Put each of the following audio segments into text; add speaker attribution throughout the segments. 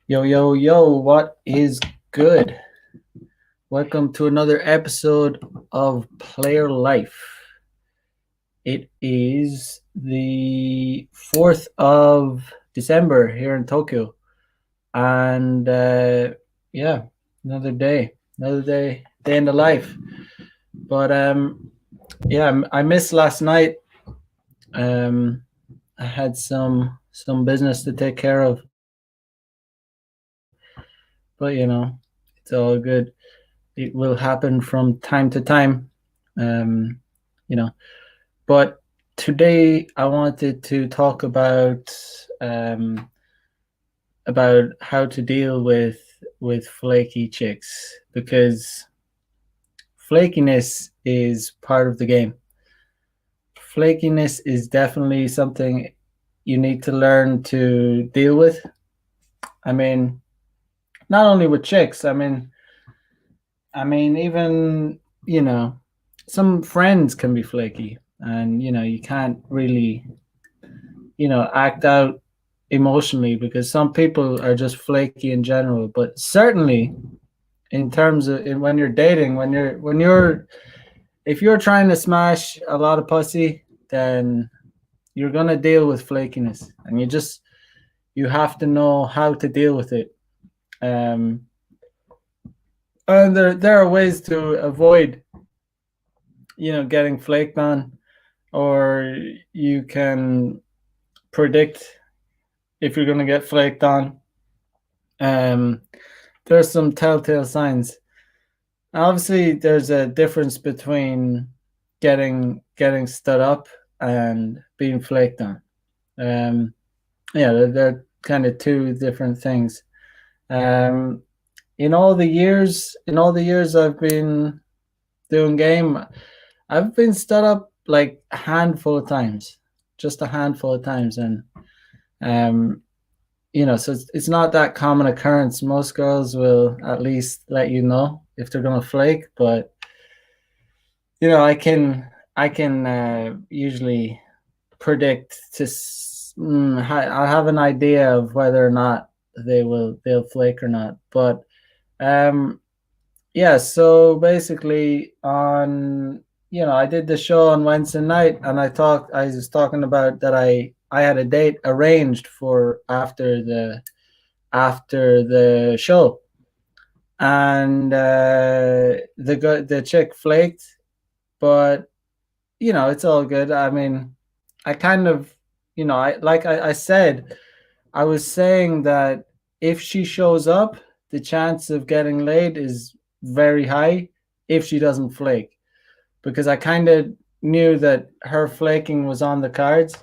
Speaker 1: Yo, yo, yo, what is good? Welcome to another episode of Player Life. It is the 4th of December here in Tokyo. And yeah, another day in the life. But yeah, I missed last night. I had some business to take care of. But it's all good. It will happen from time to time. Um, you know, but today I wanted to talk about how to deal with flaky chicks, because flakiness is part of the game. Flakiness is definitely something you need to learn to deal with. I mean, not only with chicks. I mean, even some friends can be flaky, and you can't really act out emotionally, because some people are just flaky in general. But certainly, in terms of when you're dating, when you're if you're trying to smash a lot of pussy, then you're gonna deal with flakiness, and you have to know how to deal with it. Um, and there are ways to avoid getting flaked on, or you can predict if you're going to get flaked on. There's some telltale signs. Obviously, there's a difference between getting stood up and being flaked on. Yeah, they're kind of two different things. In all the years I've been doing game, I've been stood up like a handful of times, just a handful of times. And um, so it's not that common occurrence. Most girls will at least let you know if they're gonna flake. But I can usually predict I have an idea of whether or not they'll flake or not. But um, yeah, so basically, I did the show on Wednesday night, and I was talking about that I had a date arranged for after the show. And the chick flaked. But it's all good. I mean, I kind of, I said, I was saying that if she shows up, the chance of getting laid is very high if she doesn't flake, because I kind of knew that her flaking was on the cards,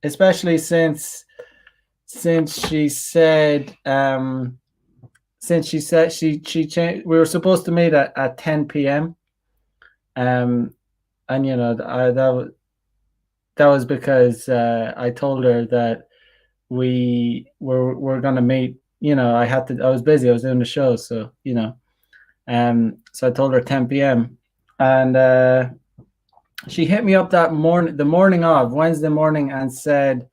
Speaker 1: especially since she said she changed. We were supposed to meet at 10 p.m. And that was because I told her that we're gonna meet. I was busy. I was doing the show, so I told her 10 p.m. And she hit me up the morning of Wednesday morning, and said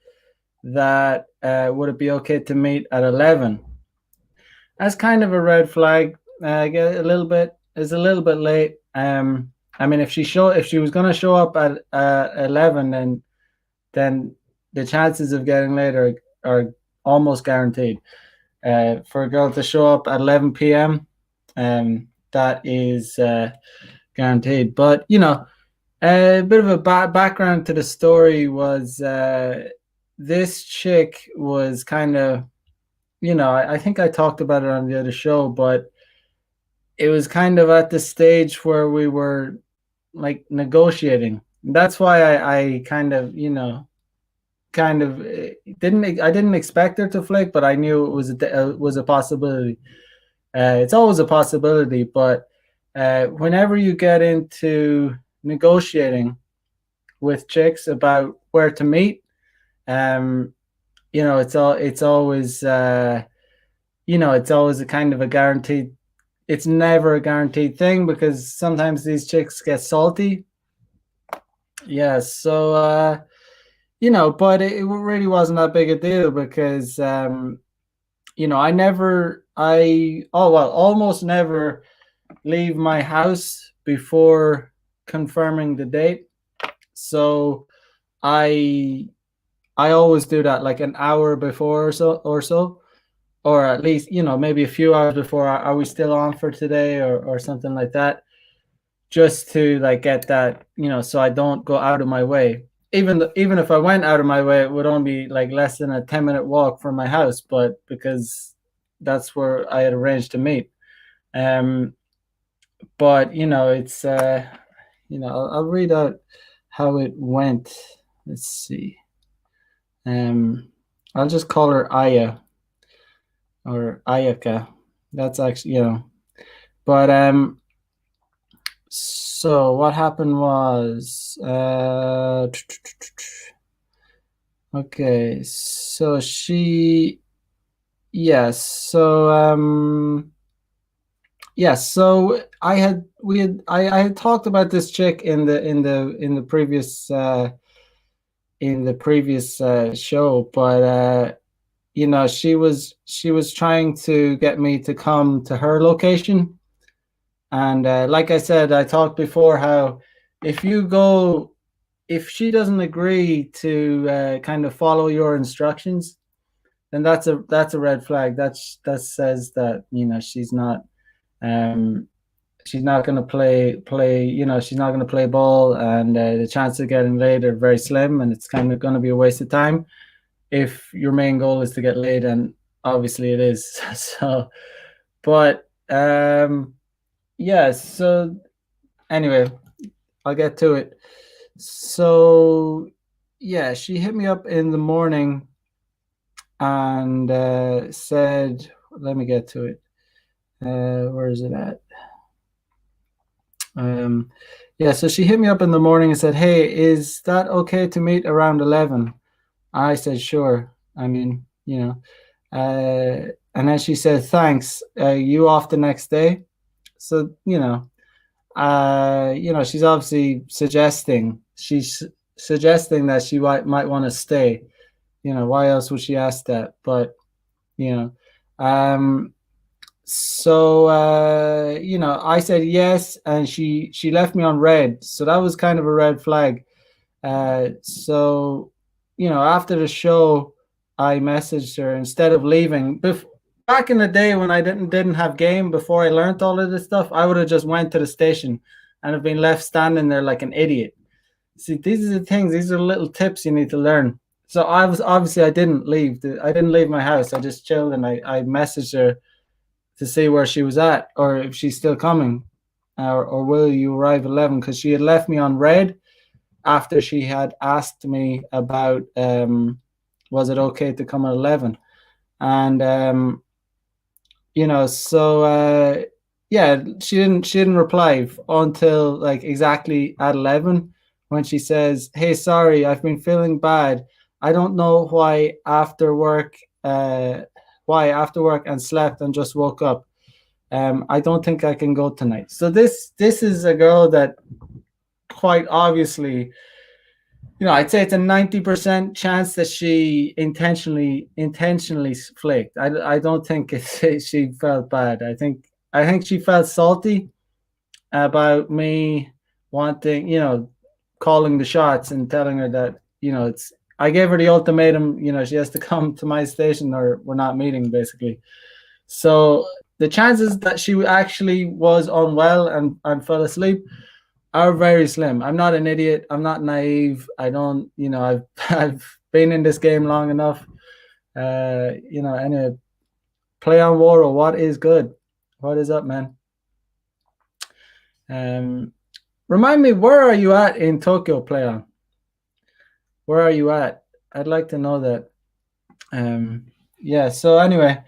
Speaker 1: that would it be okay to meet at 11? That's kind of a red flag. Get a little bit. It's a little bit late. I mean, if she was gonna show up at 11, then the chances of getting late are almost guaranteed. For a girl to show up at 11 p.m., that is guaranteed. But a bit of a background to the story was this chick was kind of, I think I talked about it on the other show, but it was kind of at the stage where we were like negotiating. That's why I kind of, didn't expect her to flake, but I knew it was a possibility. It's always a possibility, but whenever you get into negotiating with chicks about where to meet, it's always it's always a kind of a guaranteed. It's never a guaranteed thing, because sometimes these chicks get salty. Yeah, so but it really wasn't that big a deal because almost never leave my house before confirming the date. So I always do that like an hour before or at least maybe a few hours before. Are we still on for today or something like that, just to like get that, so I don't go out of my way. Even if I went out of my way, it would only be like less than a 10-minute walk from my house, but because that's where I had arranged to meet. But it's I'll read out how it went. Let's see. I'll just call her Aya or Ayaka. That's actually. But so what happened was okay, so so I had talked about this chick in the previous show, but she was trying to get me to come to her location. And like I said, I talked before how if she doesn't agree to kind of follow your instructions, then that's a red flag. That says that she's not going to play. She's not going to play ball, and the chances of getting laid are very slim, and it's kind of going to be a waste of time if your main goal is to get laid, and obviously it is. So, but so anyway, I'll get to it. So yeah, she hit me up in the morning and said, let me get to it. Where is it at? So she hit me up in the morning and said, hey, is that okay to meet around 11? I said, sure. I mean, and then she said, thanks. You off the next day? So, she's obviously suggesting that she might want to stay. Why else would she ask that? But, so, I said yes, and she left me on red. So that was kind of a red flag. So, after the show, I messaged her instead of leaving. Back in the day when I didn't have game, before I learned all of this stuff, I would have just went to the station and have been left standing there like an idiot. See, these are the things. These are little tips you need to learn. So I didn't leave. I didn't leave my house. I just chilled and I messaged her to see where she was at or if she's still coming, or will you arrive at 11? Because she had left me on red after she had asked me about was it okay to come at 11, and she didn't reply until like exactly at 11 when she says, hey, sorry, I've been feeling bad. I don't know why after work and slept and just woke up. I don't think I can go tonight. So this is a girl that quite obviously, I'd say it's a 90% chance that she intentionally flaked. I don't think she felt bad. I think she felt salty about me wanting, calling the shots and telling her that, I gave her the ultimatum, she has to come to my station or we're not meeting, basically. So the chances that she actually was unwell and fell asleep are very slim. I'm not an idiot. I'm not naive. I don't, I've been in this game long enough. Anyway, playon woro, what is good? What is up, man? Remind me, where are you at in Tokyo, playon? Where are you at? I'd like to know that. So anyway,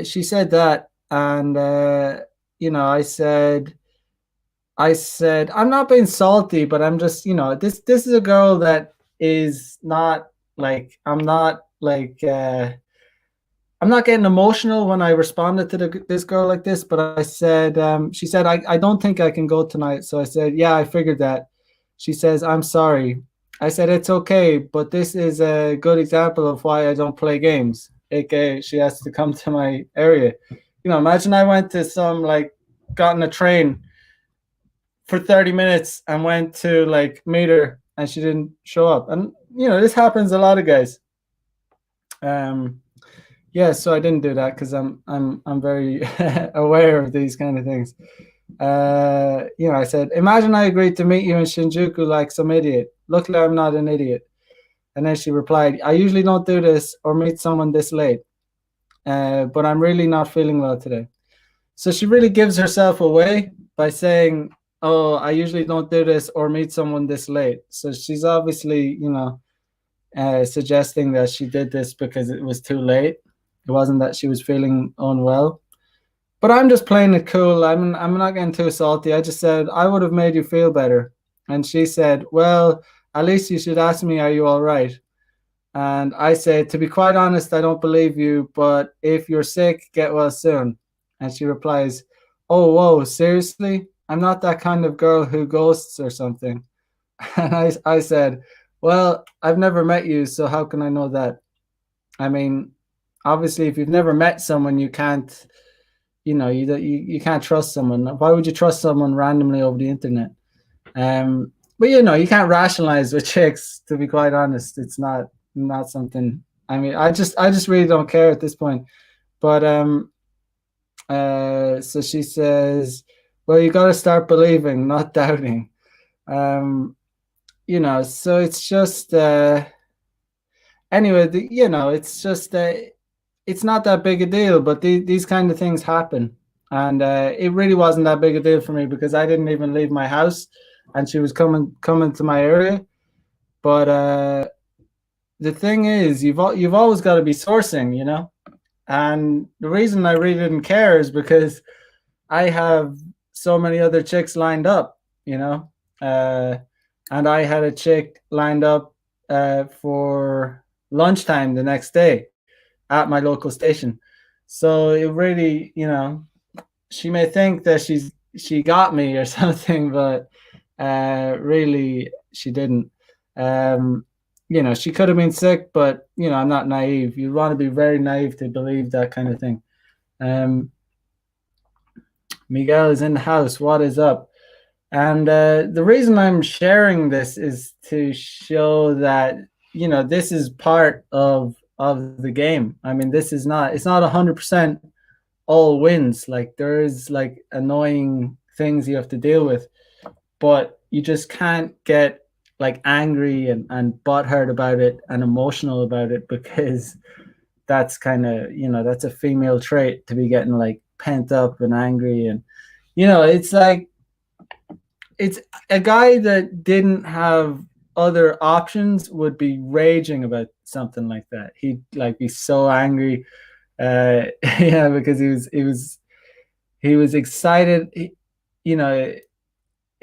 Speaker 1: she said that, and I said, I'm not being salty, but I'm just, this is a girl that is not like, I'm not getting emotional when I responded to this girl like this, but I said, she said, I don't think I can go tonight. So I said, yeah, I figured that. She says, I'm sorry. I said, it's okay, but this is a good example of why I don't play games. AKA, she has to come to my area. Imagine I went to got on a train for 30 minutes and went to meet her and she didn't show up. And, this happens a lot of guys. Yeah, so I didn't do that because I'm very aware of these kind of things. I said, imagine I agreed to meet you in Shinjuku like some idiot. Luckily, I'm not an idiot. And then she replied, I usually don't do this or meet someone this late, but I'm really not feeling well today. So she really gives herself away by saying, oh, I usually don't do this or meet someone this late. So she's obviously, suggesting that she did this because it was too late. It wasn't that she was feeling unwell. But I'm just playing it cool. I'm not getting too salty. I just said, I would have made you feel better. And she said, well, at least you should ask me, are you all right? And I said, to be quite honest, I don't believe you, but if you're sick, get well soon. And she replies, oh, whoa, seriously? I'm not that kind of girl who ghosts or something. And I said, well, I've never met you, so how can I know that? I mean, obviously, if you've never met someone, you can't, you can't trust someone. Why would you trust someone randomly over the internet? But you can't rationalize with chicks. To be quite honest, it's not something. I mean, I just really don't care at this point. But so she says, well, you got to start believing, not doubting. So it's just anyway. It's just it's not that big a deal. But these kind of things happen, and it really wasn't that big a deal for me because I didn't even leave my house, and she was coming to my area. But the thing is, you've always got to be sourcing, and the reason I really didn't care is because I have so many other chicks lined up, and I had a chick lined up for lunchtime the next day at my local station. So it really, she may think that she got me or something, but really she didn't. She could have been sick, but I'm not naive. You want to be very naive to believe that kind of thing. Miguel is in the house. What is up? And the reason I'm sharing this is to show that this is part of the game. I mean, it's not 100% all wins. Like there is annoying things you have to deal with, but you just can't get angry and butthurt about it and emotional about it because that's kind of that's a female trait to be getting pent up and angry. And it's it's a guy that didn't have other options would be raging about something like that. He'd be so angry, yeah, because he was excited.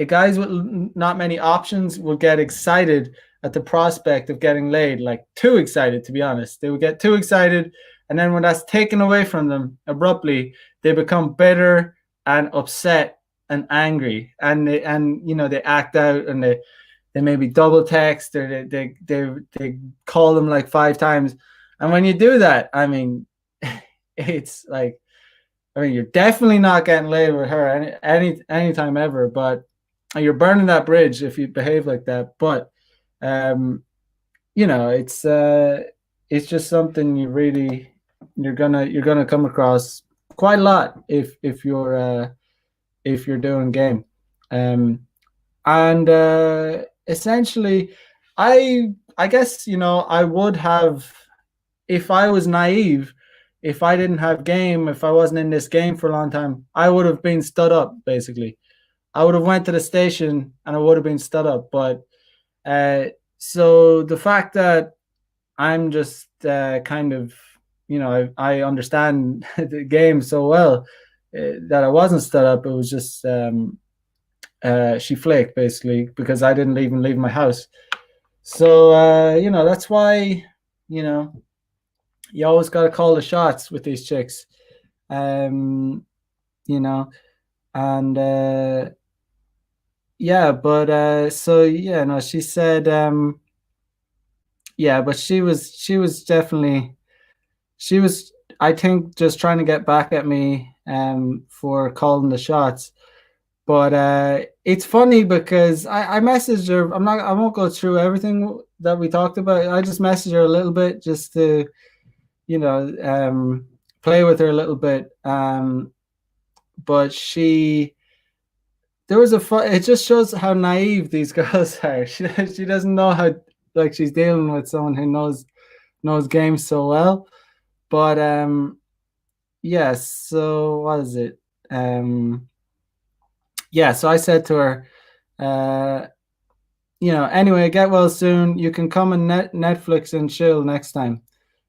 Speaker 1: Guys with not many options would get excited at the prospect of getting laid, too excited, to be honest. They would get too excited, and then when that's taken away from them abruptly, they become bitter and upset and angry, and they act out, and they maybe double text, or they call them 5 times. And when you do that, I mean, it's you're definitely not getting laid with her any time ever, but you're burning that bridge if you behave like that. But it's just something you're gonna come across quite a lot if you're doing game. And essentially, I guess I would have, if I was naive, if I didn't have game, if I wasn't in this game for a long time, I would have been stood up. Basically, I would have went to the station and I would have been stood up. But so the fact that I'm just kind of I understand the game so well that I wasn't stood up. It was just she flaked basically because I didn't even leave my house. So that's why you always got to call the shots with these chicks. And yeah, but so yeah, no, she said yeah, but she was definitely she was, I think, just trying to get back at me for calling the shots. But it's funny because I messaged her. I won't go through everything that we talked about. I just messaged her a little bit just to, you know, play with her a little bit. But there was it just shows how naive these girls are. She doesn't know how, like, she's dealing with someone who knows games so well. But yes, so what is it? Yeah, so I said to her, uh, anyway, get well soon. You can come and Netflix and chill next time.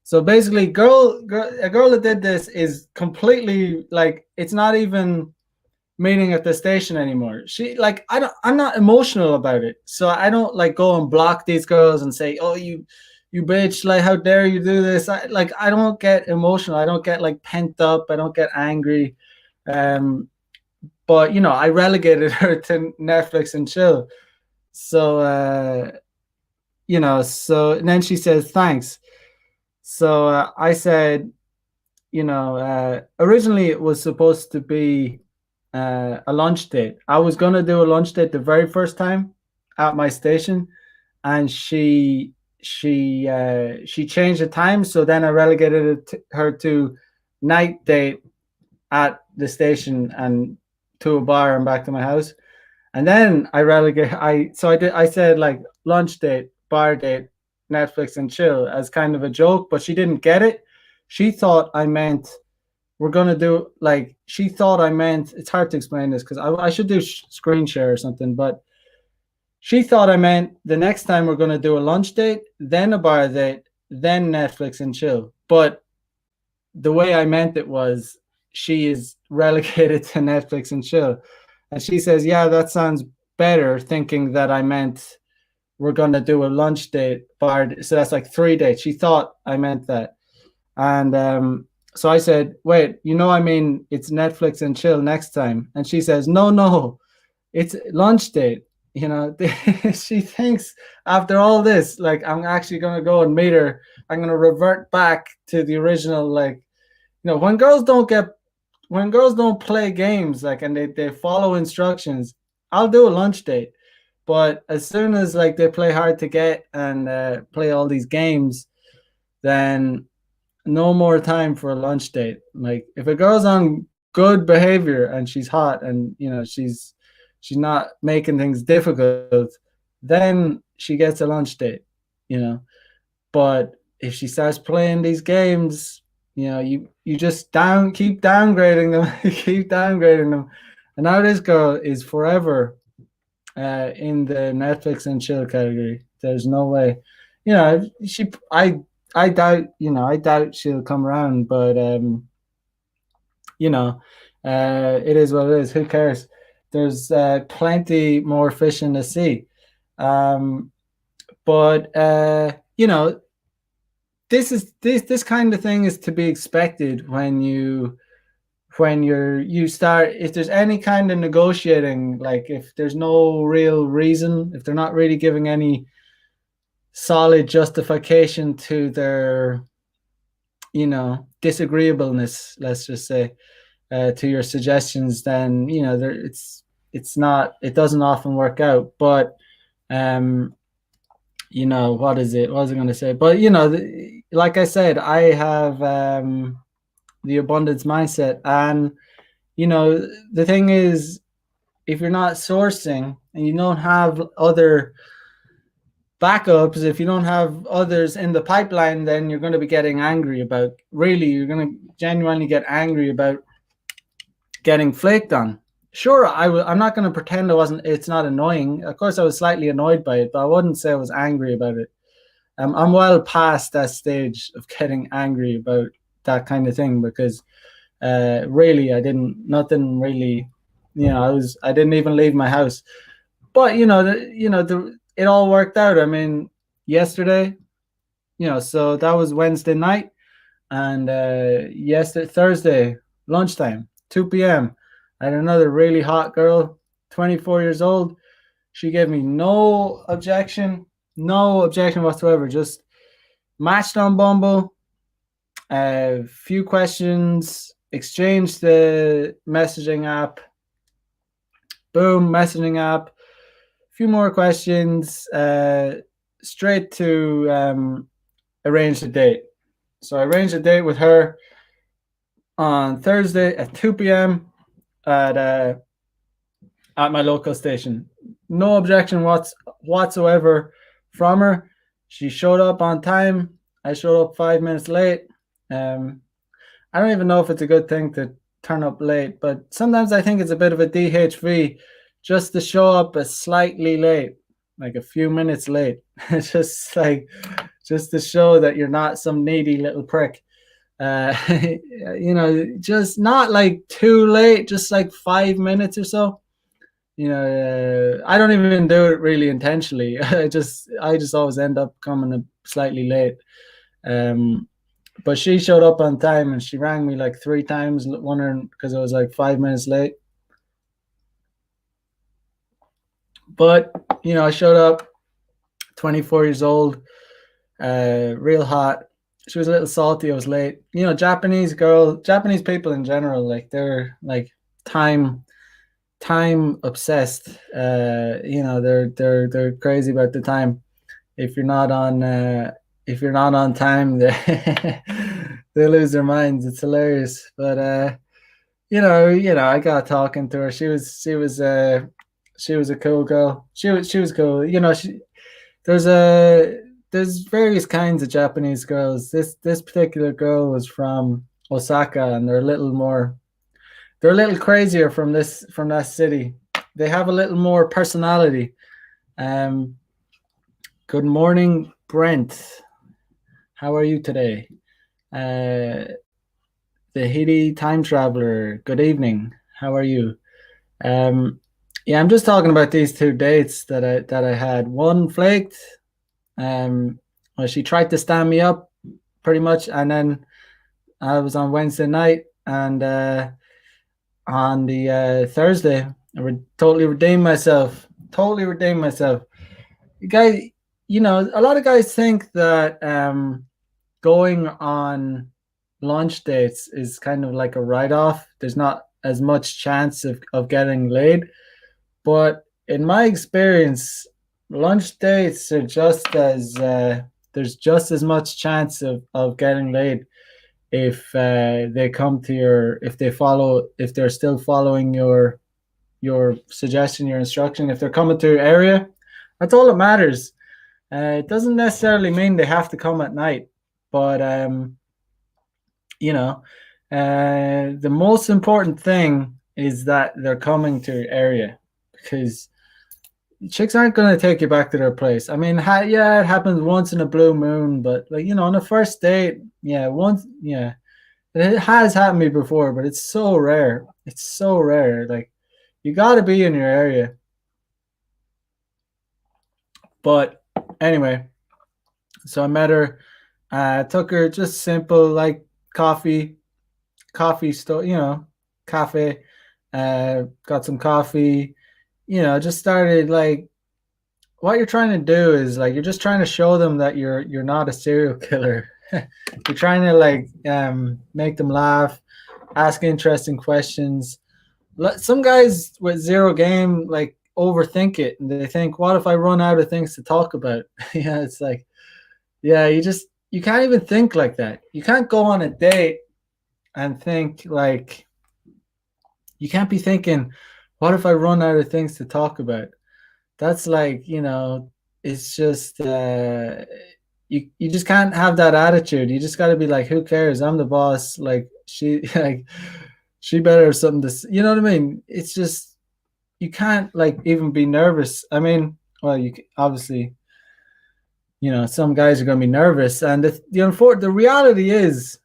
Speaker 1: So basically, a girl that did this is completely like, it's not even meeting at the station anymore. She, like, I'm not emotional about it, so I don't like go and block these girls and say, oh, you bitch, like, how dare you do this. I don't get emotional. I don't get like pent up. I don't get angry. But I relegated her to Netflix and chill. So so, and then she says thanks. So I said, originally it was supposed to be a lunch date. I was gonna do a lunch date the very first time at my station, and she changed the time. So then I relegated her to night date at the station and to a bar and back to my house. And then I said like lunch date, bar date, Netflix and chill as kind of a joke, but she didn't get it. She thought I meant we're gonna do, like, she thought I meant, it's hard to explain this because I should do screen share or something, but she thought I meant the next time we're gonna do a lunch date, then a bar date, then Netflix and chill. But the way I meant it was she is relegated to Netflix and chill. And she says, yeah, that sounds better, thinking that I meant we're going to do a lunch date bar. So that's like 3 dates. She thought I meant that. And so I said, wait, I mean, it's Netflix and chill next time. And she says, no, it's lunch date. She thinks after all this, like, I'm actually going to go and meet her. I'm going to revert back to the original, like, when girls don't play games, like, and they follow instructions, I'll do a lunch date. But as soon as, like, they play hard to get and play all these games, then no more time for a lunch date. Like, if a girl's on good behavior and she's hot and she's not making things difficult, then she gets a lunch date. But if she starts playing these games, you just keep downgrading them, keep downgrading them, and now this girl is forever in the Netflix and chill category. There's no way, she. I doubt, I doubt she'll come around, but it is what it is. Who cares? There's plenty more fish in the sea, but this kind of thing is to be expected when you start, if there's any kind of negotiating, like, if there's no real reason, if they're not really giving any solid justification to their disagreeableness, let's just say, to your suggestions, then it doesn't often work out. But what was I going to say? But like I said, I have the abundance mindset, and the thing is, if you're not sourcing and you don't have other backups, if you don't have others in the pipeline, then you're going to be getting angry about, you're going to genuinely get angry about getting flaked on. Sure, I'm not going to pretend it's not annoying. Of course I was slightly annoyed by it, but I wouldn't say I was angry about it. I'm well past that stage of getting angry about that kind of thing, because really I nothing really, I didn't even leave my house. But it all worked out. I mean, yesterday, so that was Wednesday night, and Thursday lunchtime, 2 p.m. I had another really hot girl, 24 years old. She gave me no objection whatsoever. Just matched on Bumble, a few questions, exchanged the messaging app, boom, messaging app, a few more questions, straight to arrange a date. So I arranged a date with her on Thursday at 2 p.m. at my local station. No objection whatsoever from her. She showed up on time. I showed up 5 minutes late. I don't even know if it's a good thing to turn up late, but sometimes I think it's a bit of a DHV just to show up slightly late, like a few minutes late. It's just to show that you're not some needy little prick. Just not like too late, just like 5 minutes or so. I don't even do it really intentionally. I just always end up coming slightly late. But she showed up on time and she rang me like 3 times, wondering because I was like 5 minutes late. But I showed up, 24 years old, real hot. She was a little salty. I was late. Japanese people in general, like they're like time obsessed. They're crazy about the time. If you're not on time, they lose their minds. It's hilarious. But I got talking to her. She was a cool girl. She was cool. There's various kinds of Japanese girls. This particular girl was from Osaka, and they're a little crazier from that city. They have a little more personality. Good morning, Brent. How are you today? The Heady time traveler. Good evening. How are you? Yeah, I'm just talking about these 2 dates that I had. One flaked. Well, she tried to stand me up pretty much, and then I was on Wednesday night, and on the Thursday, I totally redeemed myself. You guys, a lot of guys think that going on lunch dates is kind of like a write-off. There's not as much chance of getting laid. But in my experience, lunch dates are just as there's just as much chance of getting laid if they come to if they're still following your suggestion, your instruction, if they're coming to your area. That's all that matters. It doesn't necessarily mean they have to come at night, but the most important thing is that they're coming to your area, because chicks aren't going to take you back to their place. I mean, it happens once in a blue moon, but on a first date, it has happened to me before, but it's so rare. It's so rare. Like, you got to be in your area. But anyway, so I met her. Took her just simple, like coffee store, cafe. Got some coffee. Just started like, what you're trying to do is like, you're just trying to show them that you're not a serial killer. You're trying to like make them laugh, ask interesting questions. Some guys with zero game like overthink it, and they think, what if I run out of things to talk about? It's like, you can't even think like that. You can't go on a date and think like, you can't be thinking, what if I run out of things to talk about? That's like, it's just you just can't have that attitude. You just got to be like, who cares? I'm the boss. Like, she better have something to, you know what I mean? It's just, you can't like even be nervous. I mean, well, you obviously, some guys are going to be nervous, and the reality is,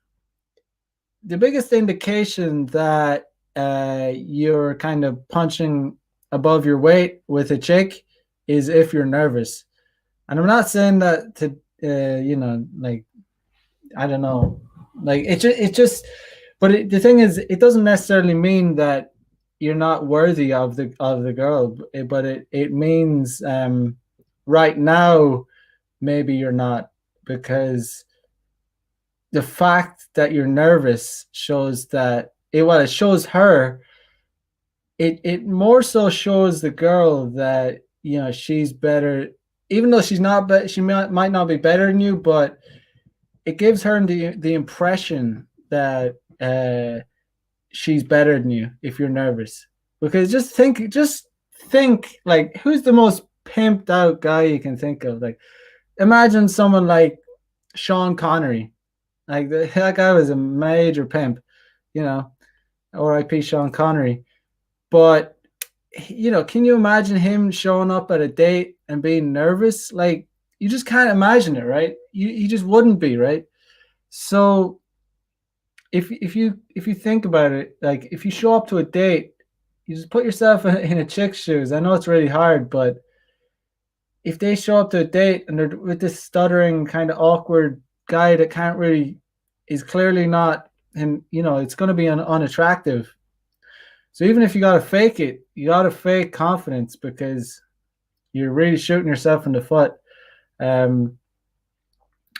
Speaker 1: the biggest indication that you're kind of punching above your weight with a chick is if you're nervous. And I'm not saying that to like, I don't know, like it just but the thing is, it doesn't necessarily mean that you're not worthy of the girl, but it means right now maybe you're not because the fact that you're nervous shows that it shows her, it more so shows the girl that, you know, she's better, even though she's not, but she might not be better than you, but it gives her the impression that she's better than you if you're nervous. Because just think like, who's the most pimped out guy you can think of? Like, imagine someone like Sean Connery. Like that guy was a major pimp, you know. R.I.P. Sean Connery. But, you know, can you imagine him showing up at a date and being nervous? Like, you just can't imagine it, right? You just wouldn't be, right? So if you think about it, like if you show up to a date, you just put yourself in a chick's shoes. I know it's really hard, but if they show up to a date and they're with this stuttering kind of awkward guy that can't really, is clearly not, and you know it's going to be unattractive. So even if you got to fake it, you got to fake confidence, because you're really shooting yourself in the foot. Um,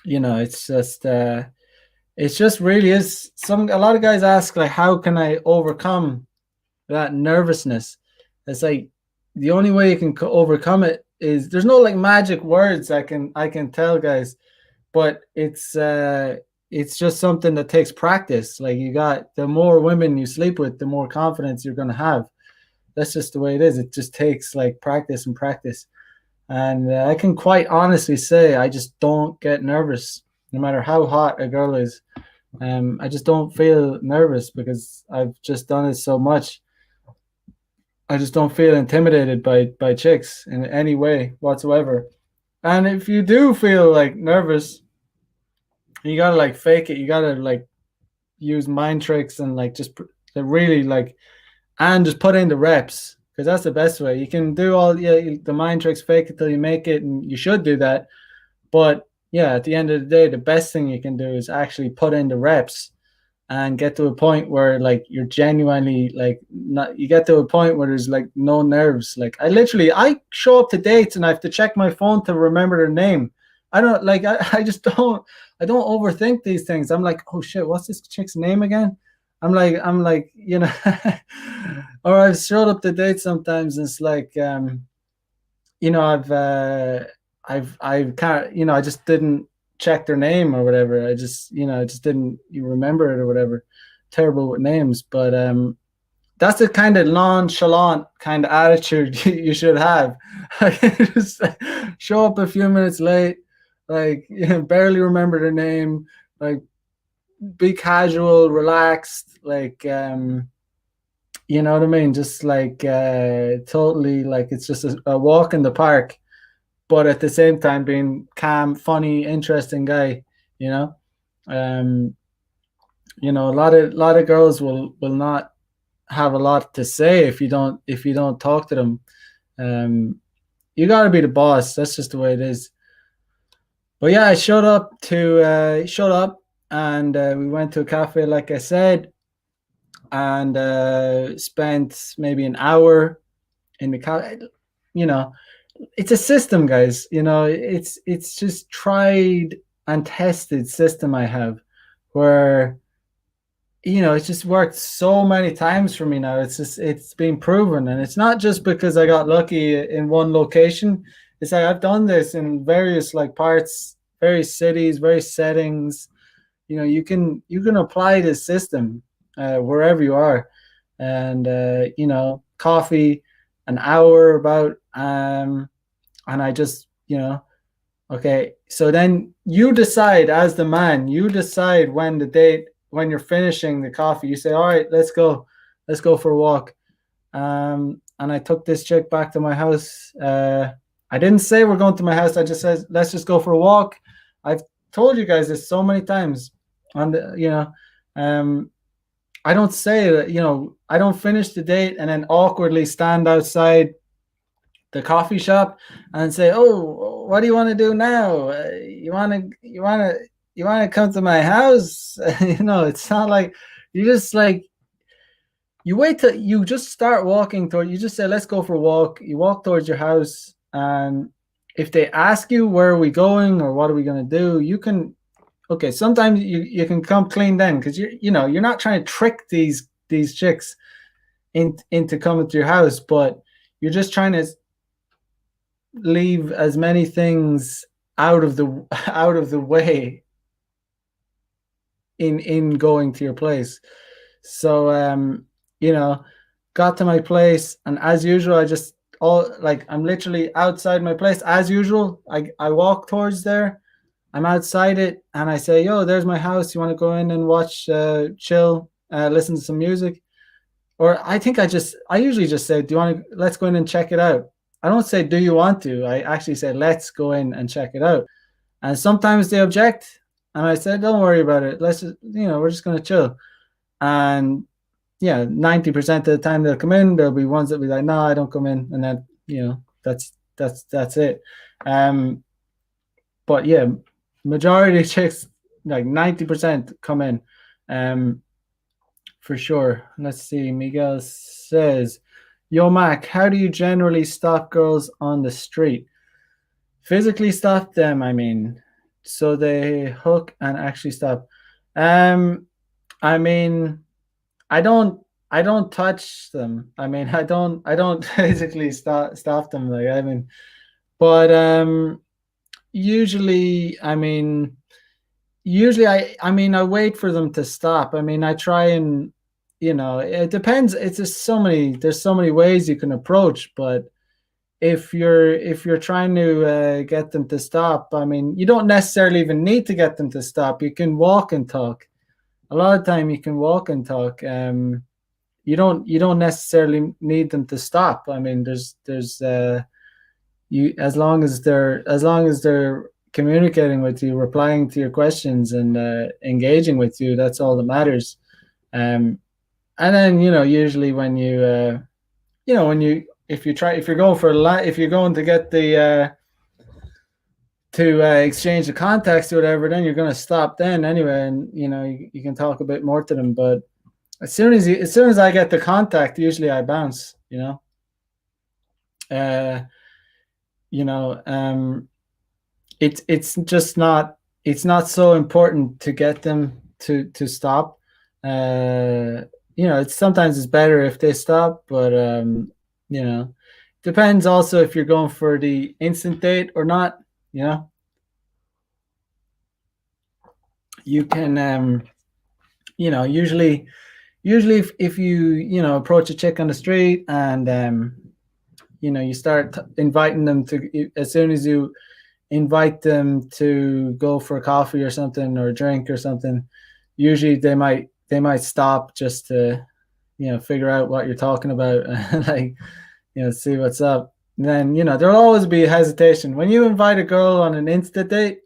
Speaker 1: you know, it's just really is a lot of guys ask like, how can I overcome that nervousness? It's like the only way you can overcome it is, there's no like magic words I can tell guys, but it's just something that takes practice. Like, you got, the more women you sleep with, the more confidence you're going to have. That's just the way it is. It just takes like practice and practice. And I can quite honestly say I just don't get nervous no matter how hot a girl is. I just don't feel nervous because I've just done it so much. I just don't feel intimidated by chicks in any way whatsoever. And if you do feel like nervous, you gotta like fake it. You gotta like use mind tricks and like just really like, and just put in the reps, because that's the best way. You can do all the mind tricks, fake it till you make it, and you should do that. But yeah, at the end of the day, the best thing you can do is actually put in the reps and get to a point where like you're genuinely like, not, you get to a point where there's like no nerves. Like I show up to dates and I have to check my phone to remember their name. I don't like, I just don't, I don't overthink these things. I'm like, oh shit, what's this chick's name again? I'm like, you know, or I've showed up to dates sometimes and it's like, you know, I've kind of, you know, I just didn't check their name or whatever. I just, you know, I just didn't, you remember it or whatever. Terrible with names, but that's the kind of nonchalant kind of attitude you should have. Just show up a few minutes late, like, you know, barely remember their name, like be casual, relaxed, like you know what I mean? Just like totally like it's just a walk in the park, but at the same time being calm, funny, interesting guy, you know. Um, you know, a lot of girls will not have a lot to say if you don't talk to them. You got to be the boss. That's just the way it is. But yeah, I showed up, and we went to a cafe, like I said, and spent maybe an hour in the cafe. You know, it's a system, guys. You know, it's just tried and tested system I have, where, you know, it's just worked so many times for me now. It's been proven, and it's not just because I got lucky in one location. It's like I've done this in various like parts, various cities, various settings. You know, you can apply this system wherever you are, and you know, coffee, an hour about, and I just, you know, okay. So then you decide, as the man, you decide when you're finishing the coffee, you say, all right, let's go for a walk. And I took this chick back to my house. I didn't say we're going to my house. I just said, let's just go for a walk. I've told you guys this so many times. And, you know, I don't say that, you know, I don't finish the date and then awkwardly stand outside the coffee shop and say, "Oh, what do you want to do now? You want to come to my house?" You know, it's not like, you just like, you wait till you just start walking toward. You just say, "Let's go for a walk." You walk towards your house, and if they ask you where are we going or what are we going to do, you can, okay, sometimes you can come clean then, because you're not trying to trick these chicks into coming to your house, but you're just trying to leave as many things out of the way in going to your place. So got to my place, and as usual, I'm literally outside my place as usual. I walk towards there. I'm outside it, and I say, "Yo, there's my house. You want to go in and watch, chill, listen to some music?" Or I usually just say, "Do you want to? Let's go in and check it out." I don't say, "Do you want to?" I actually say, "Let's go in and check it out." And sometimes they object, and I said, "Don't worry about it. Let's just, we're just gonna chill." And yeah, 90% of the time they'll come in. There'll be ones that be like, "No, I don't come in," and then that's it. But yeah, majority of chicks, like 90%, come in, for sure. Let's see. Miguel says, "Yo Mac, how do you generally stop girls on the street?" Physically stop them, I mean, so they hook and actually stop. I mean, I don't touch them. I mean, I don't physically stop them. Like, I mean, but usually, I wait for them to stop. I mean, I try and, it depends. It's just there's so many ways you can approach, but if you're trying to get them to stop, I mean, you don't necessarily even need to get them to stop. You can walk and talk. A lot of time you can walk and talk. You don't necessarily need them to stop. I mean, there's you as long as they're communicating with you, replying to your questions, and engaging with you, that's all that matters. And then usually when if you're going if you're going to get the to exchange the contacts or whatever, then you're going to stop then anyway, and you can talk a bit more to them. But as soon as I get the contact, usually I bounce. Uh, it's just not so important to get them to stop. Sometimes it's better if they stop, but depends also if you're going for the instant date or not. You can usually if you approach a chick on the street and you start inviting them to, as soon as you invite them to go for a coffee or something, or a drink or something, usually they might stop just to figure out what you're talking about and like see what's up. And then there'll always be hesitation when you invite a girl on an instant date.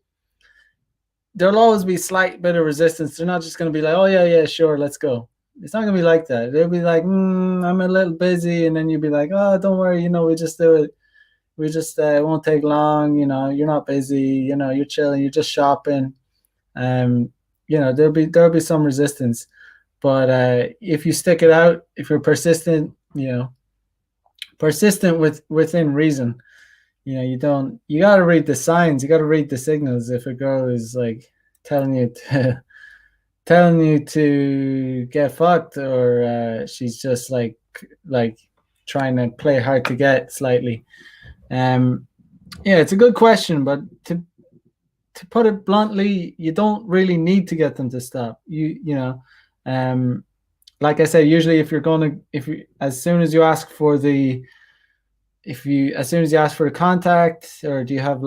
Speaker 1: There'll always be a slight bit of resistance. They're not just going to be like, "Oh yeah, sure, let's go." It's not going to be like that. They'll be like, "I'm a little busy," and then you'll be like, "Oh, don't worry, we just do it. We just it won't take long. You're not busy. You're chilling. You're just shopping." There'll be some resistance, but if you stick it out, if you're persistent, within reason, you got to read the signs. You got to read the signals. If a girl is like telling you to get fucked, or she's just like trying to play hard to get slightly. It's a good question, but to put it bluntly, you don't really need to get them to stop. Like I said, usually as soon as you ask for the contact, or do you have,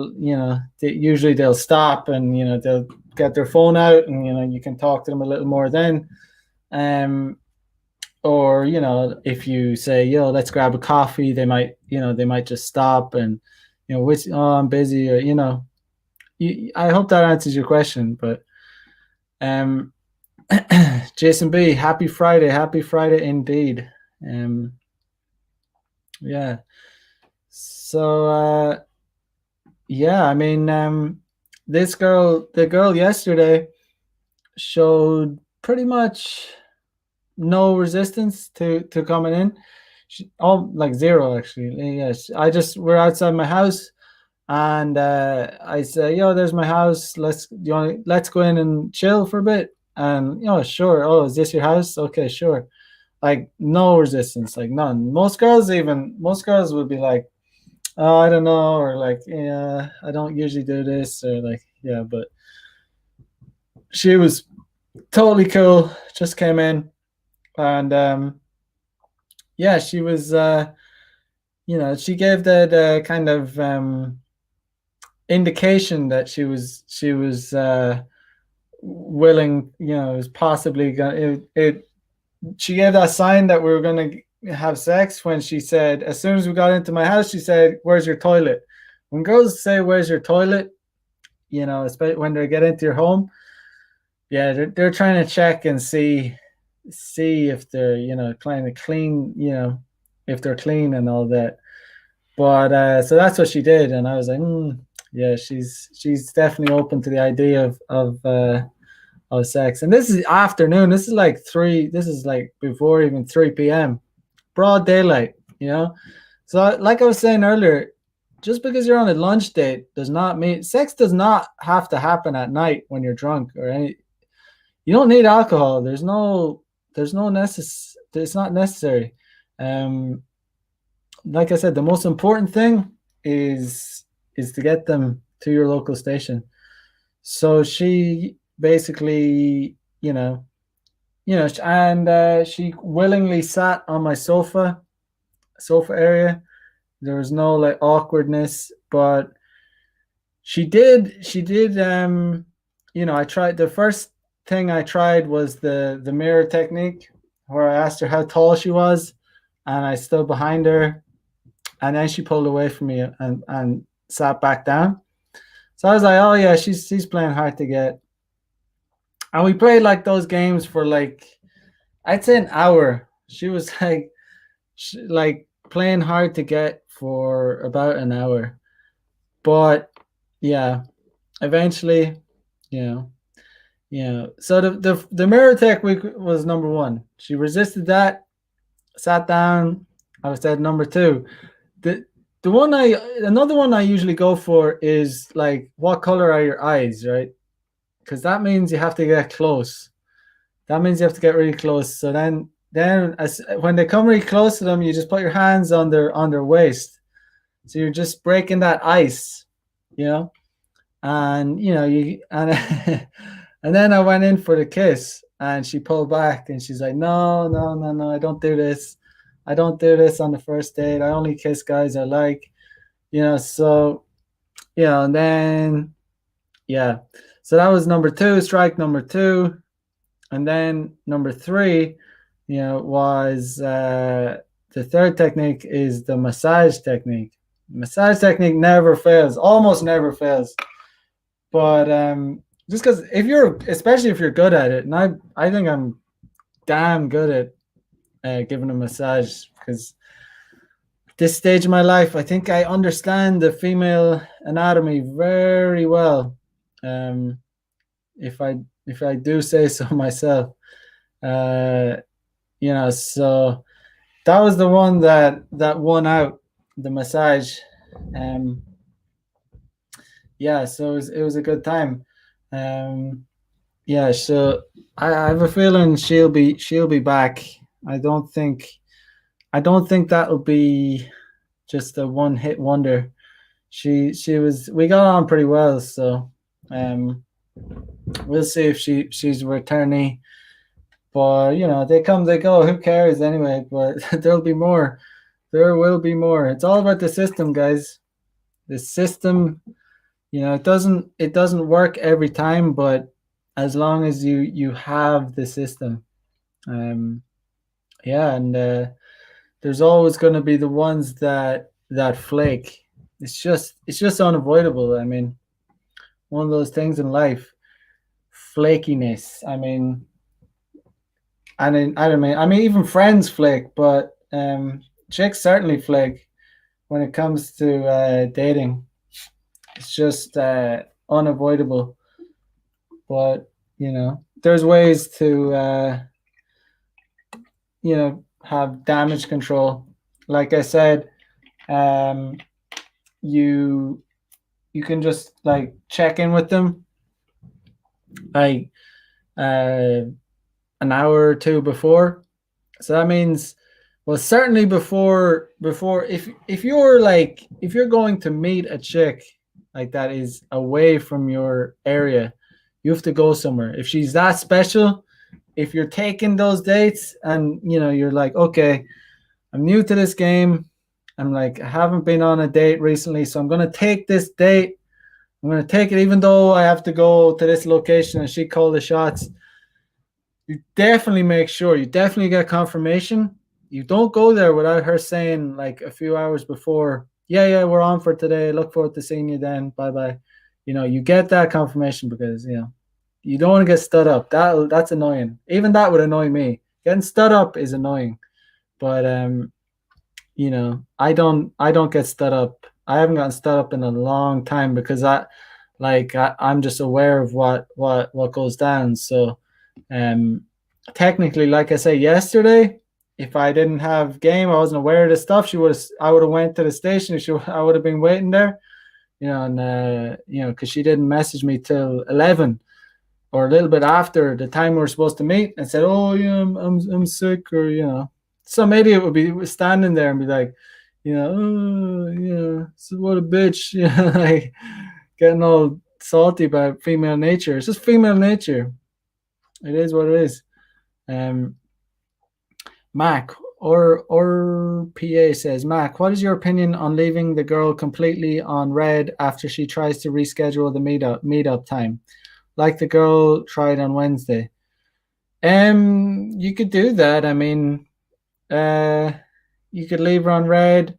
Speaker 1: usually they'll stop, and they'll get their phone out, and you can talk to them a little more then. Or if you say, "Yo, let's grab a coffee," they might just stop and I'm busy, or I hope that answers your question. But Jason B, happy Friday indeed. Yeah. So I mean, the girl yesterday showed pretty much no resistance to coming in. Like zero, actually. Yes, we're outside my house. And I say, yo, there's my house. Let's go in and chill for a bit. And sure. Oh, is this your house? Okay, sure. Like no resistance, like none. Most girls would be like, oh, I don't know, or like, yeah, I don't usually do this, or like, yeah. But she was totally cool. Just came in, and yeah, she was. She gave the kind of indication that she was willing. It was possibly gonna. It She gave that sign that we were gonna have sex when she said, as soon as we got into my house, she said, "Where's your toilet?" When girls say, "Where's your toilet?" Especially when they get into your home, yeah, they're trying to check and see if they're trying to clean, if they're clean and all that. But so that's what she did, and I was like, yeah, she's definitely open to the idea of sex. And this is afternoon. This is like three. This is like before even 3 p.m. Broad daylight. So like I was saying earlier, just because you're on a lunch date does not mean sex does not have to happen at night when you're drunk or any. You don't need alcohol. There's no it's not necessary. Um, like I said, the most important thing is to get them to your local station. So she basically, and she willingly sat on my sofa area. There was no like awkwardness, but she did I tried the first thing I tried was the mirror technique where I asked her how tall she was and I stood behind her and then she pulled away from me and sat back down. So I was like, oh yeah, she's playing hard to get. And we played like those games for like I'd say an hour. She was like playing hard to get for about an hour. But yeah, eventually, you know, So the mirror tech week was number one. She resisted that, sat down. I was at number two. The the one I Another one I usually go for is like, what color are your eyes, right? Because that means you have to get close. That means you have to get really close. So then when they come really close to them, you just put your hands on their waist. So you're just breaking that ice, you know. And you and and then I went in for the kiss, and she pulled back, and she's like, "No, no, no, no, I don't do this. I don't do this on the first date. I only kiss guys I like." So and then yeah, so that was number two, strike number two. And then number three, was the third technique is the massage technique. Massage technique never fails, almost never fails. But just because especially if you're good at it, and I think I'm damn good at giving a massage, because at this stage of my life, I think I understand the female anatomy very well. Um, if I do say so myself. Uh, so that was the one that won out, the massage. Um, yeah, so it was a good time. Yeah, so I have a feeling she'll be back. I don't think that'll be just a one hit wonder. We got on pretty well, so um, we'll see if she's returning. But they come, they go. Who cares anyway? But there'll be more. There will be more. It's all about the system, guys. The system, it doesn't work every time, but as long as you have the system, um, yeah, and there's always going to be the ones that flake. It's just unavoidable. I mean, one of those things in life, flakiness. I mean, even friends flake, but chicks certainly flake when it comes to dating. It's just unavoidable. But there's ways to have damage control. Like I said, you you can just like check in with them like an hour or two before. So that means, well, certainly before if you're like if you're going to meet a chick like that is away from your area, you have to go somewhere. If she's that special, if you're taking those dates and you're like, okay, I'm new to this game. I'm like, I haven't been on a date recently, so I'm gonna take this date. I'm gonna take it, even though I have to go to this location and she called the shots. You definitely make sure you definitely get confirmation. You don't go there without her saying like a few hours before, yeah, we're on for today. Look forward to seeing you then. Bye bye. You get that confirmation because you don't want to get stood up. That's annoying. Even that would annoy me. Getting stood up is annoying. But I don't get stood up. I haven't gotten stood up in a long time because I'm just aware of what goes down. So technically, like I say, yesterday, if I didn't have game, I wasn't aware of the stuff. I would have went to the station. I would have been waiting there, and because she didn't message me till 11 or a little bit after the time we were supposed to meet, and said, "Oh yeah, I'm sick," or some idiot would be standing there and be like, "Oh yeah, so what a bitch," like getting all salty about female nature. It's just female nature. It is what it is. Um, Mac or PA says, Mac, what is your opinion on leaving the girl completely on red after she tries to reschedule the meetup time, like the girl tried on Wednesday? You could do that. I mean, you could leave her on red.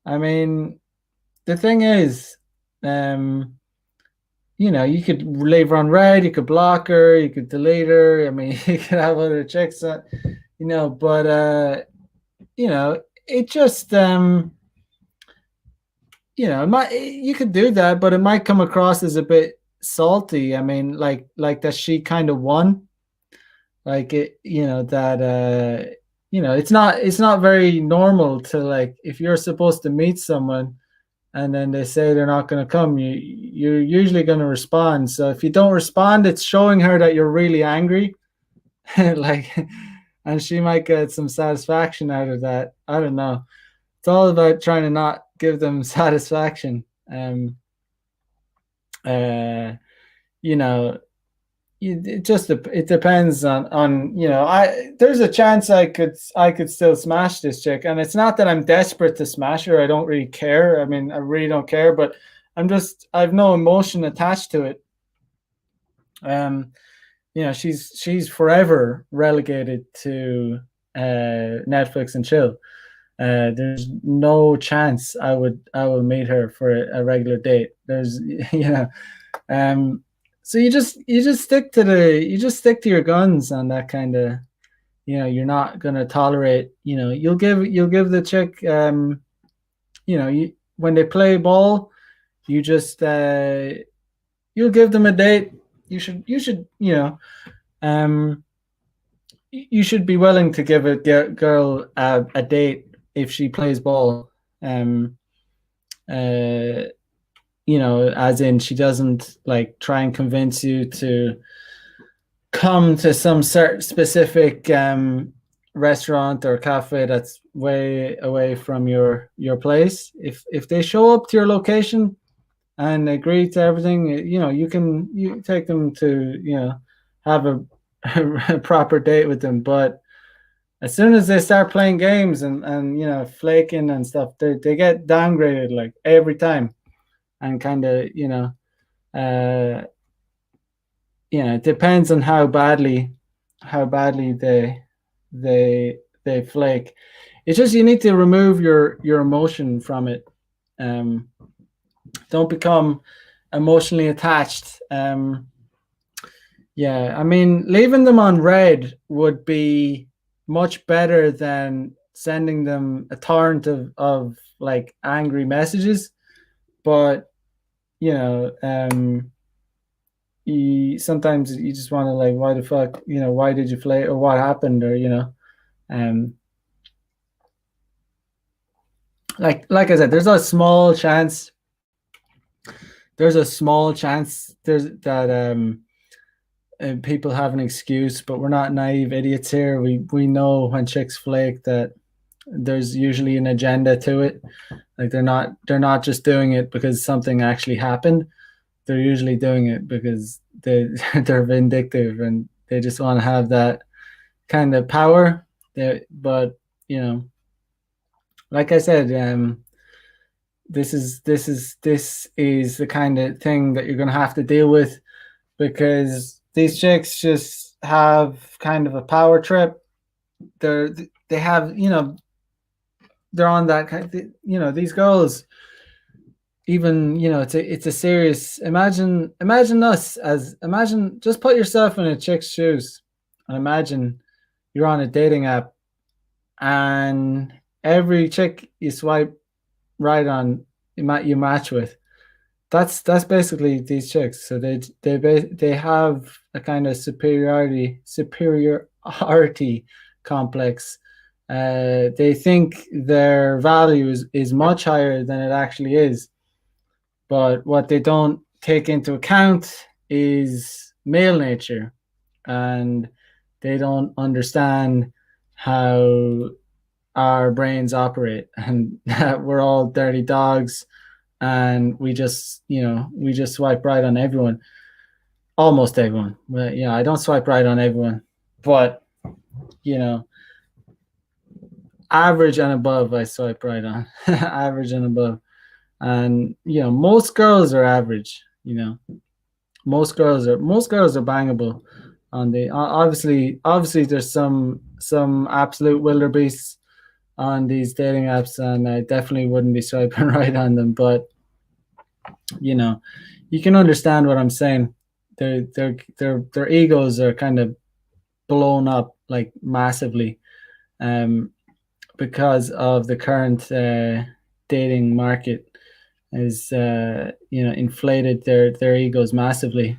Speaker 1: I mean, the thing is, you could leave her on red, you could block her, you could delete her. I mean, you could have other checks on, but it just you could do that, but it might come across as a bit salty. I mean, like that she kind of won. Like it, that it's not very normal to, like, if you're supposed to meet someone and then they say they're not going to come, you're usually going to respond. So if you don't respond, it's showing her that you're really angry. Like, and she might get some satisfaction out of that. I don't know. It's all about trying to not give them satisfaction. Uh you know it depends on there's a chance I could still smash this chick, and it's not that I'm desperate to smash her. I don't really care. I mean, I really don't care, but I've no emotion attached to it. She's forever relegated to Netflix and chill. There's no chance I will meet her for a regular date. There's so you just stick to your guns on that kind of, you're not gonna tolerate, you'll give the chick, when they play ball, you just you'll give them a date. Um you should be willing to give a girl a date if she plays ball. Uh as in, she doesn't like try and convince you to come to some certain specific restaurant or cafe that's way away from your place. If they show up to your location and agree to everything, you take them to have a proper date with them. But as soon as they start playing games and flaking and stuff, they get downgraded like every time. And kind of, it depends on how badly they flake. It's just, you need to remove your emotion from it. Don't become emotionally attached. I mean, leaving them on red would be much better than sending them a torrent of like angry messages. But sometimes you just want to, like, why the fuck, why did you play, or what happened, or like I said, there's a small chance there's a small chance people have an excuse, but we're not naive idiots here. We know when chicks flake that there's usually an agenda to it. Like they're not just doing it because something actually happened. They're usually doing it because they're vindictive and they just want to have that kind of power. But like I said, this is the kind of thing that you're going to have to deal with, because these chicks just have kind of a power trip. They have, they're on that kind of, these girls, even, it's a serious, imagine just put yourself in a chick's shoes and imagine you're on a dating app and every chick you swipe right on, you match with, that's basically these chicks. So they have a kind of superiority complex. They think their value is much higher than it actually is. But what they don't take into account is male nature, and they don't understand how our brains operate, and that we're all dirty dogs, and we just swipe right on everyone, almost everyone. But I don't swipe right on everyone, but average and above I swipe right on. Average and above. And most girls are average. Most girls are bangable. On the obviously there's some absolute wildebeests on these dating apps, and I definitely wouldn't be swiping right on them. But you can understand what I'm saying. Their egos are kind of blown up like massively, because of the current dating market is inflated their egos massively.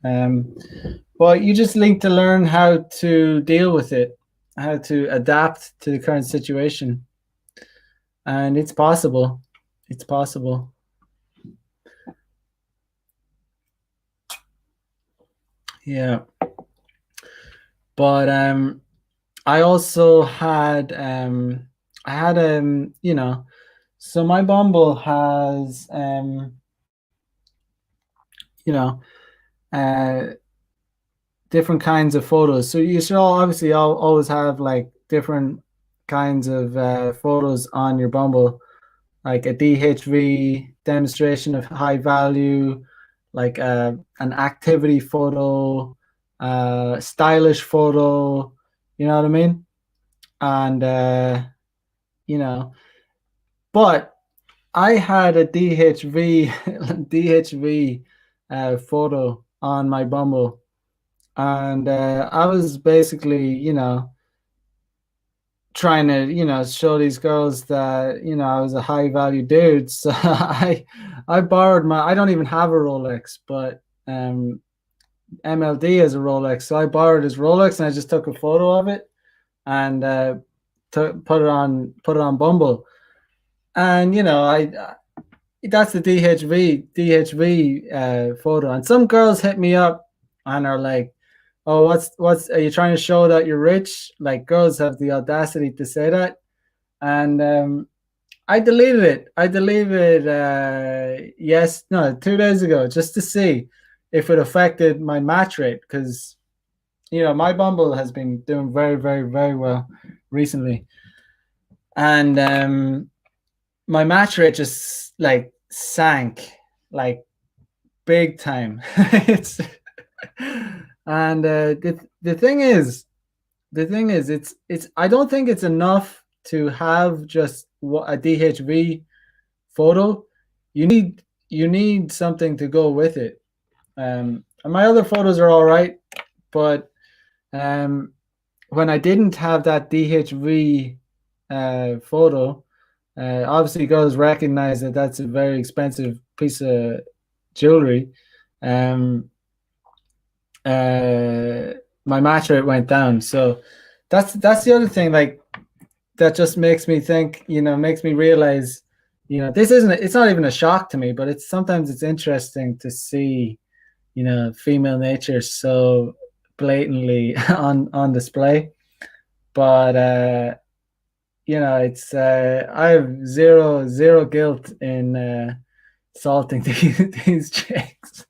Speaker 1: But you just need to learn how to deal with it, how to adapt to the current situation, and it's possible. It's possible. Yeah. But I also had so my Bumble has different kinds of photos. So you should obviously always have like different kinds of photos on your Bumble, like a DHV, demonstration of high value, like an activity photo, stylish photo, you know what I mean? And but I had a DHV photo on my Bumble, and I was basically trying to show these girls that I was a high value dude. So I borrowed I don't even have a Rolex, but MLD has a Rolex, so I borrowed his Rolex and I just took a photo of it and put it on Bumble. And that's the DHV photo. And some girls hit me up and are like, "Oh, what's are you trying to show that you're rich?" Like, girls have the audacity to say that. And I deleted it. 2 days ago, just to see if it affected my match rate, because my Bumble has been doing very, very, very well recently, and my match rate just like sank like big time. It's and the thing is it's I don't think it's enough to have just a DHV photo. You need something to go with it. And my other photos are all right, but when I didn't have that DHV photo, obviously girls recognize that that's a very expensive piece of jewelry. My match rate went down. So that's the other thing, like, that just makes me think, makes me realize it's not even a shock to me, but sometimes it's interesting to see, female nature so blatantly on display. But it's I have zero guilt in salting these chicks.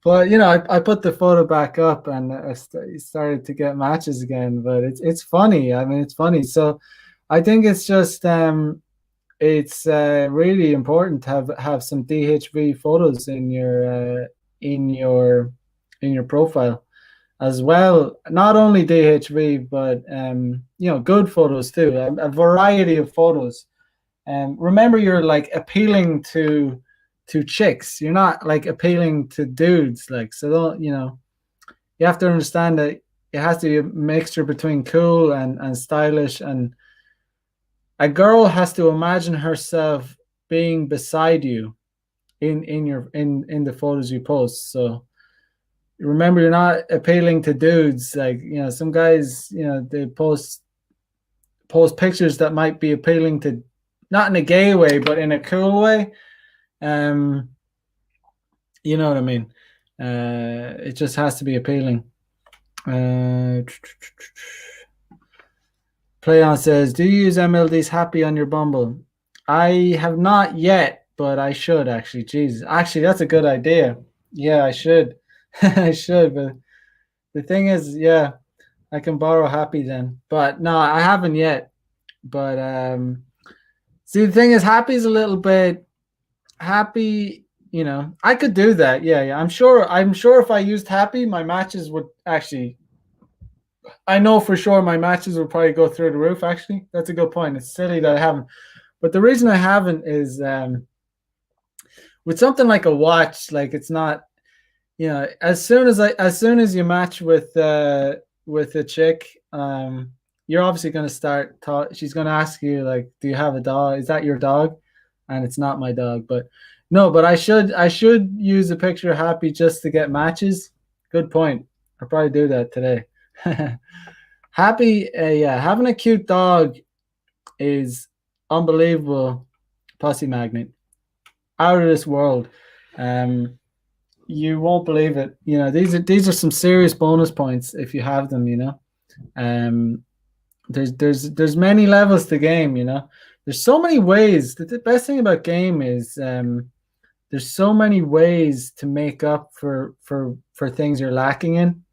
Speaker 1: But I put the photo back up and I started to get matches again. But it's funny. I mean, it's funny. So I think it's just it's really important to have some DHV photos in your profile as well. Not only DHV, but good photos too. A variety of photos. And remember, you're like appealing to chicks. You're not like appealing to dudes. Like, so don't you have to understand that it has to be a mixture between cool and stylish, and a girl has to imagine herself being beside you in the photos you post. So remember, you're not appealing to dudes. Like, some guys, they post pictures that might be appealing to, not in a gay way, but in a cool way. You know what I mean? It just has to be appealing. Playon says, do you use MLD's Happy on your Bumble? I have not yet, but I should actually. Jesus, actually, that's a good idea. Yeah, I should. I should, but the thing is, yeah, I can borrow Happy then. But no, I haven't yet. But see, the thing is, Happy's a little bit Happy. I could do that. Yeah. I'm sure if I used Happy, my matches would actually. I know for sure my matches would probably go through the roof. Actually, that's a good point. It's silly that I haven't, but the reason I haven't is with something like a watch. Like, it's not. As soon as you match with a chick, you're obviously going to start she's going to ask you, like, do you have a dog? Is that your dog? And it's not my dog. But no, but I should use a picture of Happy just to get matches. Good point. I'll probably do that today. Happy, yeah, having a cute dog is unbelievable pussy magnet. Out of this world. You won't believe it. These are some serious bonus points if you have them. There's many levels to game. There's so many ways. The best thing about game is there's so many ways to make up for things you're lacking in.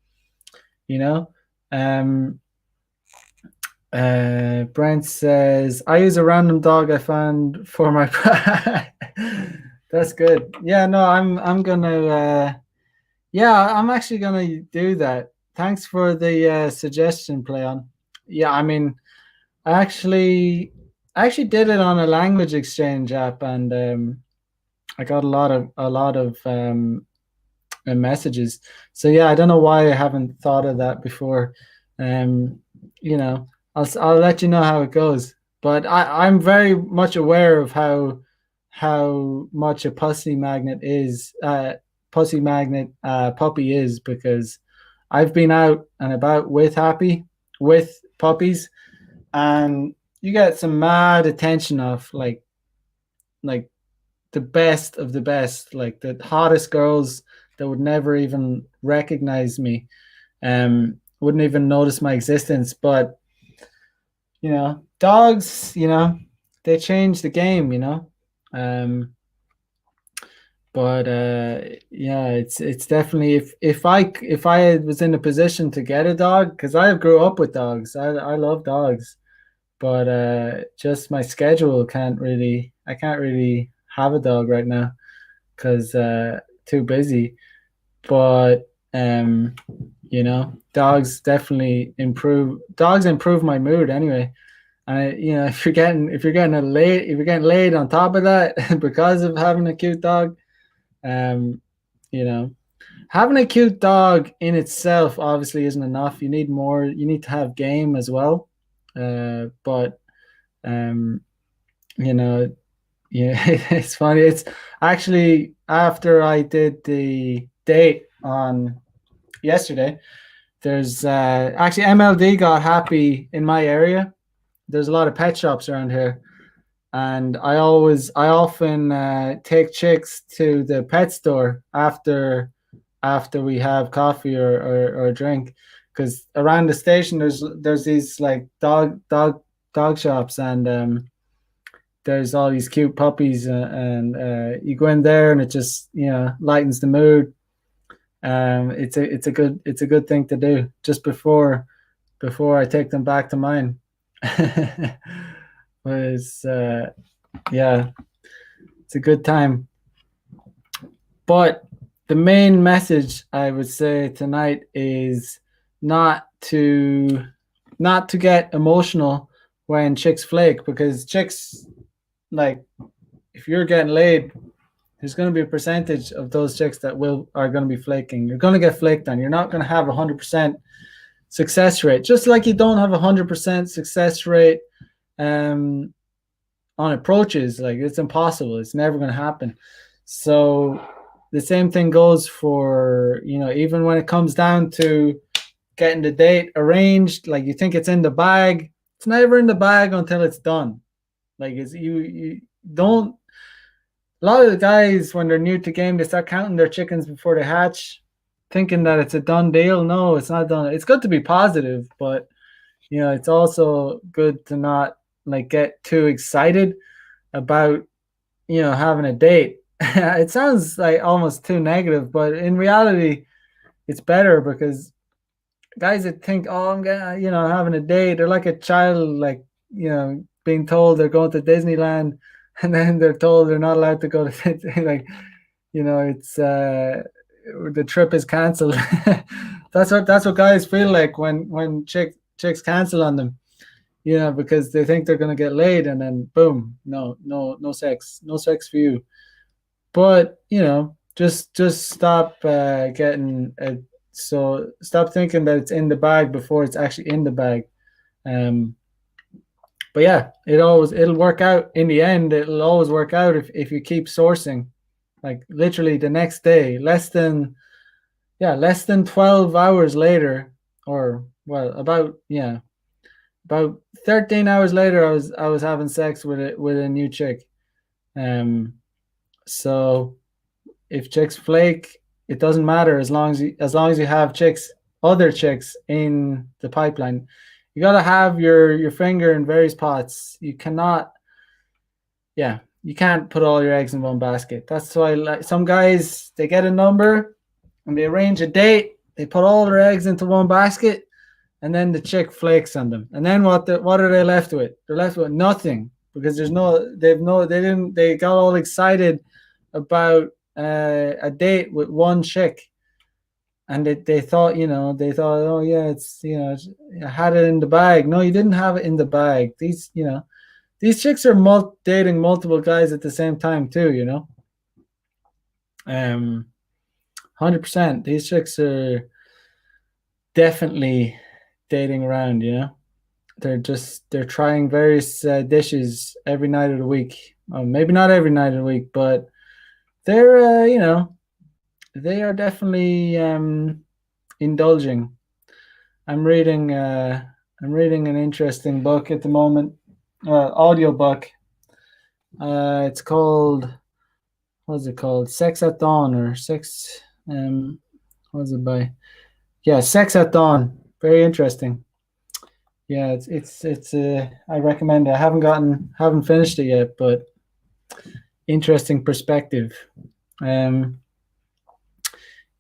Speaker 1: Brent says, I use a random dog I found for my That's good. Yeah, no, I'm gonna I'm actually gonna do that. Thanks for the suggestion, Playon. Yeah, I mean, I actually did it on a language exchange app, and I got a lot of messages. So yeah, I don't know why I haven't thought of that before. I'll let you know how it goes. But I'm very much aware of how much a puppy magnet puppy is, because I've been out and about with puppies, and you get some mad attention of like the best of the best, like the hottest girls that would never even recognize me, wouldn't even notice my existence. But dogs, they change the game, but yeah, it's definitely, if I was in a position to get a dog, because I grew up with dogs, I love dogs, but just my schedule I can't really have a dog right now because too busy. But dogs definitely improve my mood anyway. And if you're getting laid on top of that because of having a cute dog, having a cute dog in itself obviously isn't enough. You need more. You need to have game as well. But yeah, it's funny. It's actually after I did the date on yesterday, there's actually MLD got happy in my area. There's a lot of pet shops around here, and I often take chicks to the pet store after we have coffee or a drink, because around the station there's these like dog shops, and there's all these cute puppies, and you go in there and it just lightens the mood. It's a good thing to do just before I take them back to mine. Was yeah, it's a good time. But the main message I would say tonight is not to get emotional when chicks flake, because chicks, like, if you're getting laid, there's going to be a percentage of those chicks that are going to be flaking. You're going to get flaked on. You're not going to have 100% success rate, just like you don't have 100% success rate on approaches. Like, it's impossible. It's never going to happen. So the same thing goes for, even when it comes down to getting the date arranged, like, you think it's in the bag. It's never in the bag until it's done. Like, it's you don't. A lot of the guys, when they're new to game, they start counting their chickens before they hatch, thinking that it's a done deal. No, it's not done. It's good to be positive, but it's also good to not like get too excited about having a date. It sounds like almost too negative, but in reality, it's better, because guys that think, oh, I'm gonna having a date, they're like a child, like being told they're going to Disneyland, and then they're told they're not allowed to go to like it's the trip is canceled. That's what guys feel like when chicks cancel on them, because they think they're gonna get laid, and then boom, no sex for you. But just stop stop thinking that it's in the bag before it's actually in the bag. But yeah, it'll work out in the end. It'll always work out if you keep sourcing. Like, literally the next day, less than 12 hours later, or well, about 13 hours later, I was having sex with a new chick. So if chicks flake, it doesn't matter, as long as you have other chicks in the pipeline. You got to have your finger in various pots. You cannot, you can't put all your eggs in one basket. That's why, like, some guys, they get a number and they arrange a date. They put all their eggs into one basket, and then the chick flakes on them. And then what are they left with? They're left with nothing, because they got all excited about a date with one chick. And they thought, oh yeah, it's, I had it in the bag. No, you didn't have it in the bag. These chicks are dating multiple guys at the same time too, 100%. These chicks are definitely dating around, They're trying various dishes every night of the week. Maybe not every night of the week, but they're, they are definitely indulging. I'm reading an interesting book at the moment, audio book. It's called, what's it called? Sex at Dawn, or Sex. What's it by? Yeah, Sex at Dawn. Very interesting. Yeah, it's I recommend it. I haven't finished it yet, but interesting perspective.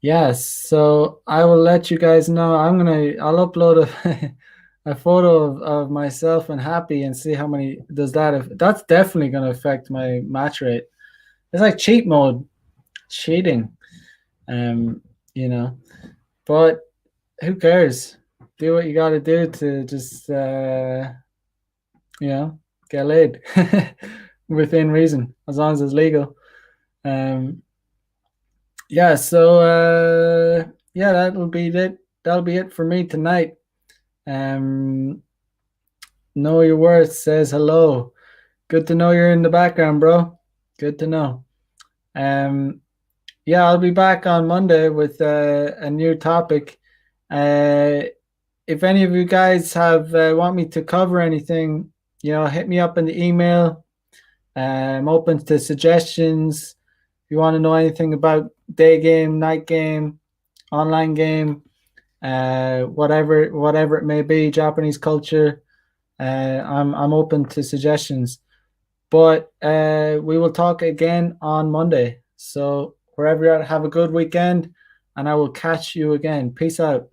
Speaker 1: Yes, so I will let you guys know. I'll upload a photo of myself and Happy, and see how many does that. That's definitely going to affect my match rate. It's like cheat mode, cheating, but who cares? Do what you got to do to just, get laid within reason, as long as it's legal. Yeah, so that'll be it. That'll be it for me tonight. Know Your Worth says hello. Good to know you're in the background, bro. Good to know. I'll be back on Monday with a new topic. If any of you guys have want me to cover anything, hit me up in the email. I'm open to suggestions. If you want to know anything about day game, night game, online game, whatever it may be, Japanese culture, I'm open to suggestions. But we will talk again on Monday. So wherever you're at, have a good weekend, and I will catch you again. Peace out.